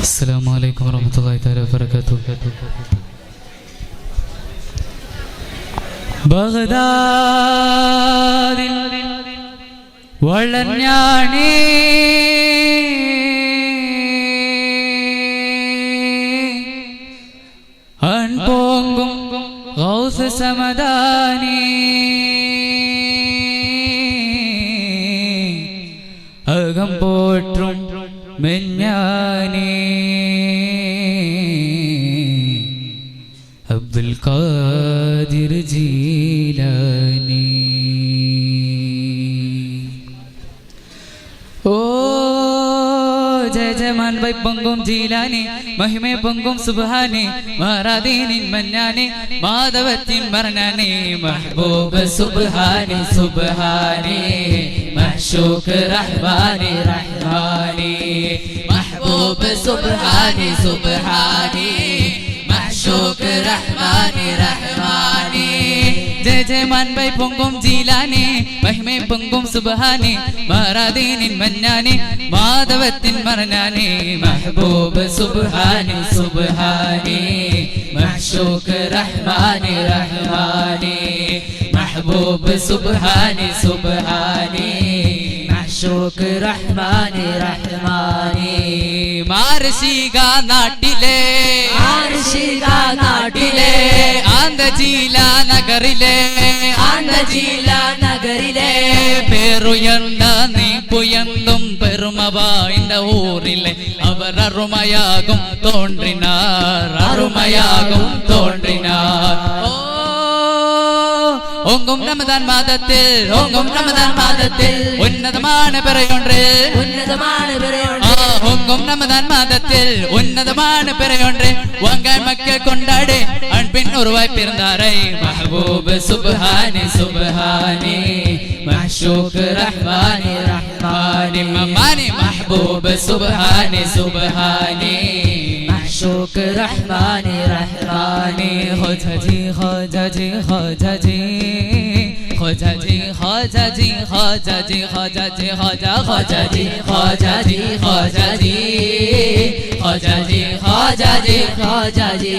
അസ്സലാമു അലൈക്കും വറഹ്മത്തുള്ളാഹി തആല വബറകാതുഹു. ബഗ്ദാദിൽ വളഞ്ഞാണേ അൻപോങ്കും ഗൗസ് സമദാനി അകം പോற்றும் മെഞ്ഞാനേ അബ്ദുൽ ഖാദിർ ജീലാനി. ഓ ജയ ജയമാൻ വൈ പൊങ്കും ജീലാനി മഹിമേ പൊങ്കും സുബ്ഹാനി മാറാദീനിൻ മഞ്ഞാനി മാധവത്തിൻ മർനാനി മഹ്ബൂബ് സുബ്ഹാനി സുബ്ഹാനി മഹ്ശൂഖ് റഹ്മാനി റഹ്മാനി മഹ്ബൂബ് സുബ്ഹാനി സുബ്ഹാനി മഹ്ശൂഖ് റഹ്മാനി റഹ്മാനി. ജയ ജയമാൻ വൈ പൊങ്കും ജീലാനി മഹിമേ പൊങ്കും സുബ്ഹാനി മാറാദീനിൻ മഞ്ഞാനി മാധവത്തിൻ മർനാനി മഹ്ബൂബ് സുബ്ഹാനി സുബ്ഹാനി മഹ്ശൂഖ് റഹ്മാനി റഹ്മാനി മഹ്ബൂബ് സുബ്ഹാനി സുബ്ഹാനി മഹ്ശൂഖ് റഹ്മാനി റഹ്മാനി. മാർശിക നാട്ടിലെ ആന്തജീല നഗറിലെ പേരുയർന്ന നീ പുയർന്നും പെരുമവായിന്റെ ഊരിലെ അവർ അറുമയാകും തോன்றினார். ഓങ്കും റമദാൻ മാദത്തിൽ ഉന്നതമാണ് പെരയൊன்று ഓങ്കും റമദാൻ മാദത്തിൽ ഉന്നതമാണ് പെരയൊன்று വാങ്കാൻ മക്കൾ കൊണ്ടാട് അൻപിൻ ഉരുവായി പിറந்தாரை മഹ്ബൂബ് സുബ്ഹാനി സുബ്ഹാനി മഹ്ശൂഖ് റഹ്മാനി റഹ്മാനി മമാനി മഹ്ബൂബ് സുബ്ഹാനി സുബ്ഹാനി മഹ്ശൂഖ് റഹ്മാനി റഹ്മാനി. ഖോജാജി ഖോജാജി ഖോജാജി ഖോജാജി ഖോജാജി ഖോജാജി ഖോജാജി ഖോജാജി ഖോജാജി ഖോജാജി ഖോജാജി ഖോജാജി ഖോജാജി.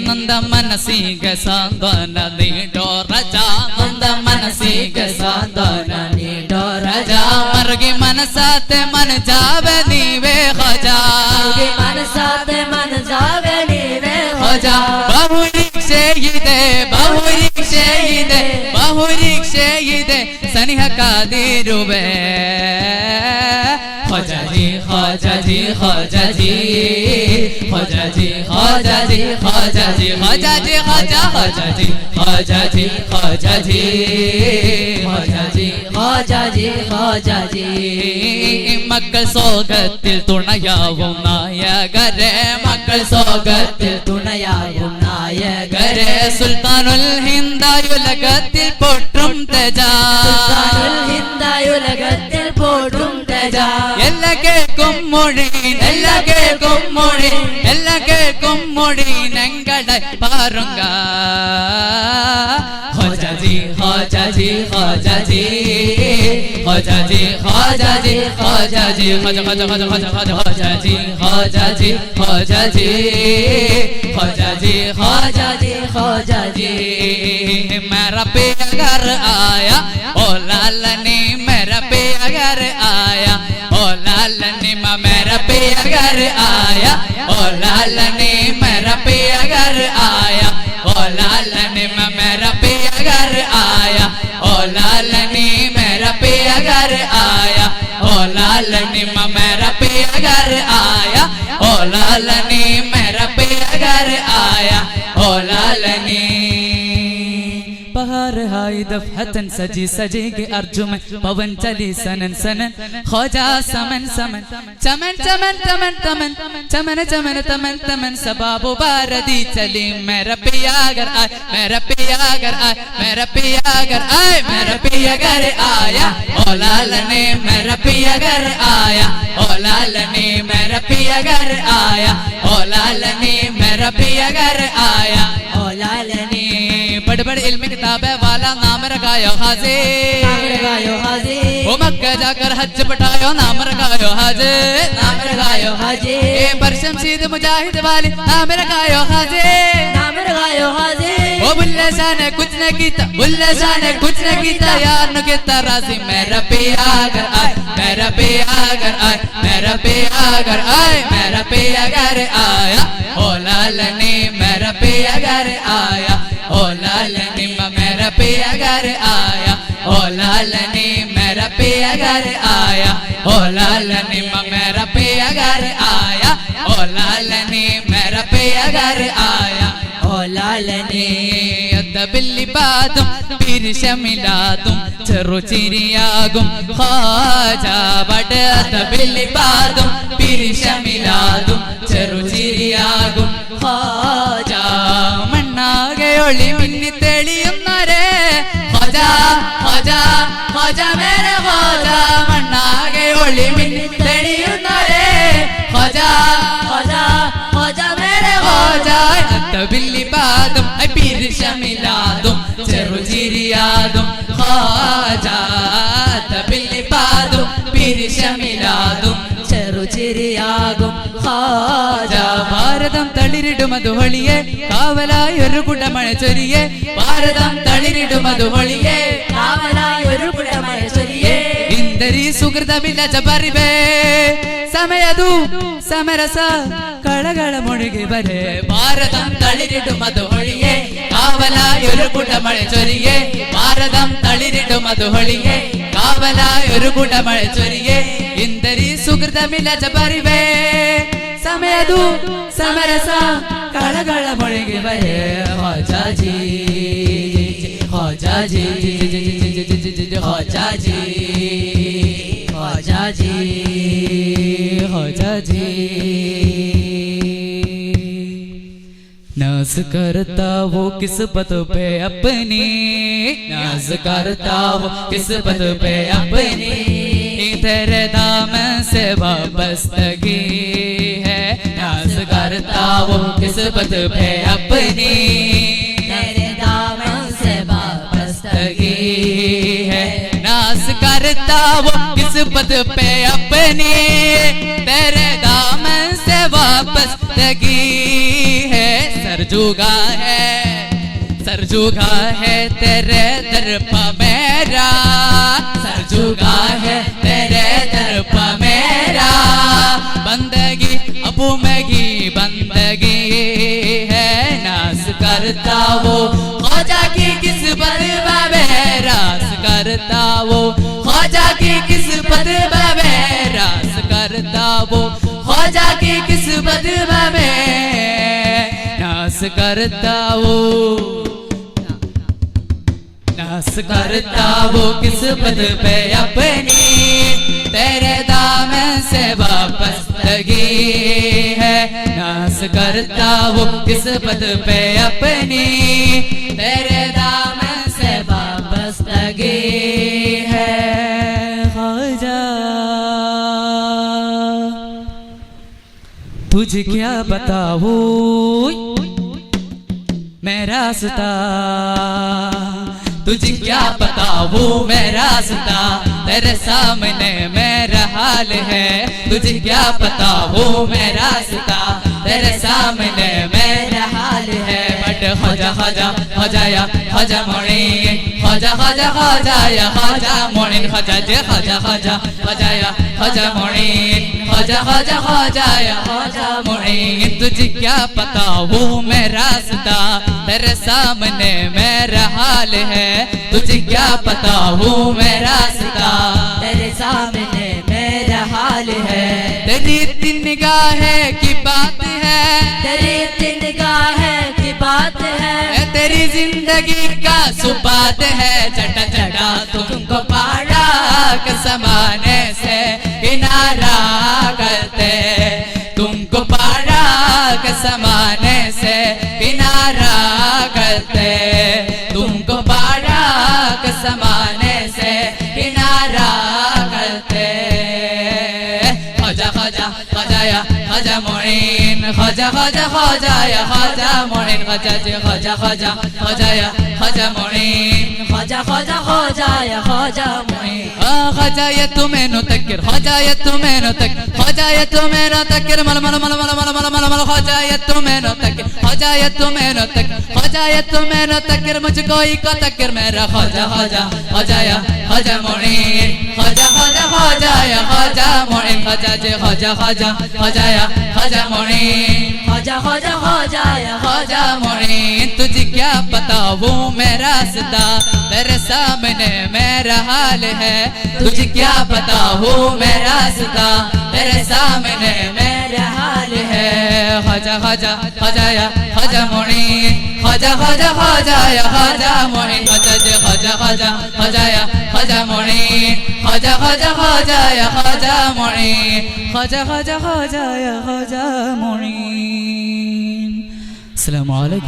നന്ദ മനസിക സാന്ത്വന നീടോ രജ നന്ദ മനസിക സാന്ത്വന നീടോ രജ മർഗി മനസാത്തെ മന ജാവെ നീവേ ഖജാ മനസാത്തെ മന ജാവെ നീവേ ഖജാ. ബഹുരിക് ഷെയ്ദേ സനിഹ കാദിരുവേ ഖജാജി ഖജാജി ഖജാജി ഖജാജി ഖജാജി ഖജാജി ഖജാജി ഖജാജി ഖജാജി ഖജാജി ഖജാജി ഖജാജി ഖജാജി. മക്കൾ സോഗത്തിൽ തുണയാവും നായകരെ മക്കൾ സോഗത്തിൽ തുണയാവും നായകരെ സുൽത്താനുൽ ഹിന്ദായുലകത്തിൽ പോற்றும் തേജാ ഹിന്ദായുലകത്തിൽ പോற்றும் തേജാ. എല്ലാ കേൾക്കും മൊഴി ഞങ്ങളുടെ പാറുങ്ക ഖജാജി ഖജാജി ഖജാജി ഖജാജി ഖജാജി ഖജാജി ഖജാജി ഖജാജി ഖജാജി ഖജാജി ഖജാജി ഖജാജി. मेरा प्यार आया ओ लालनी मेरा प्यार आया ओ लालनी मेरा प्यार आया ओ लालनी मेरा प्यार आया ओ लालनी मेरा प्यार आया ओ लालनी मेरा प्यार आया ओ लालनी मेरा प्यार आया ओ लालनी मेरा प्यार आया ओ लालनी. बहार हाई दफहतन सजी सजी के अर्जु में पवन चली सनन सनन ख्वाजा समन समन चमन चमन चमन चमन चमन चमन चमन चमन सबाबो बारदी चली मेरा पिया अगर आए मेरा पिया अगर आए मेरा पिया अगर आए मेरा पिया घर आया ओ लालने मेरा पिया घर आया ओ लालने मेरा पिया घर आया ओ लालने मेरा पिया घर आया ओ लालने काबे वाला नाम रखायो हाजी, नाम रखायो हाजी। ओ मक्का जाकर हज पटायो नाम रखायो हाजी, नाम रखायो हाजी। ए परशमशीद मुजाहिद वाली नाम रखायो हाजी, नाम रखायो हाजी। ओ बुल्ले शाह ने कुछ न कीता, बुल्ले शाह ने कुछ न कीता, यार नु कहता राजी मेरा पिया अगर आए, मेरा पिया अगर आए, मेरा पिया अगर आए, मेरा पिया अगर आया, ओ लालनी मेरा पिया अगर आया, ओ लालनी मेरा पिया अगर आया, ओ लालनी मेरा पिया अगर आया, ओ लालनी मेरा पिया अगर आया, ओ लालनी मेरा पिया अगर आया, ओ लालनी बिल्ली बादुम पीर शमिलादुम ചെറു ചിരിയാകും ഖാജാ ബടത ബില്ലി പാദും പിരിശമിലാദും ചെറു ചിരിയാകും ഖാജാ മണ്ണാകെ ഒളി മിന്നി തെളിയുന്നരേ ഖാജാ ഖാജാ ഖാജാ മേരെ ഖാജാ മണ്ണാകെ ഒളി മിന്നി തെളിയുന്നരേ ഖാജാ ഖാജാ ഖാജാ മേരെ ഖാജാ ബില്ലി പാദും പിരിശമിലാദും ചെറു ചിരിയാകും ഖാജാ ബില്ലി പാദും പിരിശമിലാദും ചെറു ചിരിയാകും ഖാജാ ഭാരതം തളിരിടും അതുവഴിയെ കാവലായി ഒരു കുടമഴ ചൊരിയെ ഭാരതം തളിരിടും അതുവഴിയെ കാവലായി ഒരു കുടമഴ ചൊരിയെ ഇന്ദരി സുഹൃത വിലജ പരിവേ സമയതു സമരസ കളകള മുഴുകി വരെ ഭാരതം തളിരിടും അതുവഴിയെ കാവലായി ഒരു കുടമഴ ചൊരിയെ ഭാരതം തളിരിടും അതുവഴിയെ കാവലായി ഒരു കുടമഴ ചൊരിയെ ഇന്ദരി സുഹൃത വിലജ പരിവേ സമയതു സമരസ കളകള മുഴുകി വരെ ഖാജാജി ഖാജാജി ഖാജാജി ഖാജാജി ഖാജാജി नाज करता वो किस्मत पे अपनी, नाज करता वो किस्मत पे अपनी, तेरे दामन से वाबस्तगी है, नाज करता वो किस्मत पे अपनी, तेरे दामन से वाबस्तगी है, नाज करता वो किस्मत पे अपनी, तेरे दामन से वाबस्तगी है, सरजुगा है तेरे दर पे मेरा, सरजुगा है तेरे दर पे मेरा, बंदगी अबू मगी बंदगी है, नाज करता वो ख्वाजा की किस्मत मेरा, करता वो ख्वाजा की किस्मत मेरा, करता वो ख्वाजा की किस्मत में नास करता वो, नास करता वो किस्मत पे अपनी, तेरे दामन से वाबस्तगी है, नास करता वो किस्मत पे अपनी, तेरे दामन से वाबस्तगी है ख्वाजा। तुझे क्या बताऊं मैं रास्ता, तुझे क्या बताऊं मैं रास्ता, तेरे सामने मेरा हाल है, तुझे क्या बताऊं मैं रास्ता, तेरे सामने मेरा हाल है, बट ख्वाजा ख्वाजा ख्वाजाया ख्वाजा मोइन, ख्वाजा ख्वाजा ख्वाजाया ख्वाजा मोइन, ख्वाजा जे ख्वाजा ख्वाजा ख्वाजाया ख्वाजा मोइन, ख्वाजा ख्वाजा ख्वाजाया ख्वाजा मोइन, तुझे क्या बताऊं मैं रास्ता, तेरे सामने मेरा हाल है, तुझे क्या बताऊं मैं रास्ता, तेरे सामने मेरा हाल है, तेरी तीन निगाहें की बात है, तेरी तीन निगाहें की बात है, तेरी जिंदगी का सुबात है, चटा चटा तुमको पहाड़ा के समाने से किनारा करते, तुमको पहाड़ा के समाने से किनारा करते, तुमको पहाड़ा के समाने से किनारा करते, ख्वाजा ख्वाजा ख्वाजाया ख्वाजा मोइन, ख्वाजा ख्वाजा ख्वाजाया ख्वाजा मोइन, ख्वाजा जे ख्वाजा ख्वाजा ख्वाजा या ख्वाजा मुईन ख्वाजा ख्वाजा ख्वाजा या ख्वाजा मुईन ख्वाजा या तुम्हें नो तकिर ख्वाजा या तुम्हें नो तक ख्वाजा या तुम्हें नो तकिर मल मल मल मल मल मल मल मल ख्वाजा या तुम्हें नो तकिर ख्वाजा या तुम्हें नो तक ख्वाजा या तुम्हें नो तकिर मुझको ही को तकिर मेरा ख्वाजा ख्वाजा ख्वाजा या ख्वाजा मुईन ख्वाजा ख्वाजा ख्वाजा या ख्वाजा मुईन ख्वाजा जे ख्वाजा ख्वाजा ख्वाजा या ख्वाजा मुईन ख्वाजा ख्वाजा ख्वाजा या ख्वाजा मुईन तुझे क्या पता वो मेरा रास्ता तेरे सामने मेरा हाल है तुझे क्या पता वो मेरा रास्ता तेरे सामने मेरा हाल है ख्वाजा ख्वाजा ख्वाजा या ख्वाजा मुईन ख्वाजा ख्वाजा ख्वाजा या ख्वाजा मुईन ख्वाजा जे ख्वाजा ख्वाजा ख्वाजा या ख्वाजा मुईन ख्वाजा ख्वाजा ख्वाजा या ख्वाजा मुईन ख्वाजा ख्वाजा ख्वाजा या ख्वाजा मुईन। अस्सलामु अलैकुम।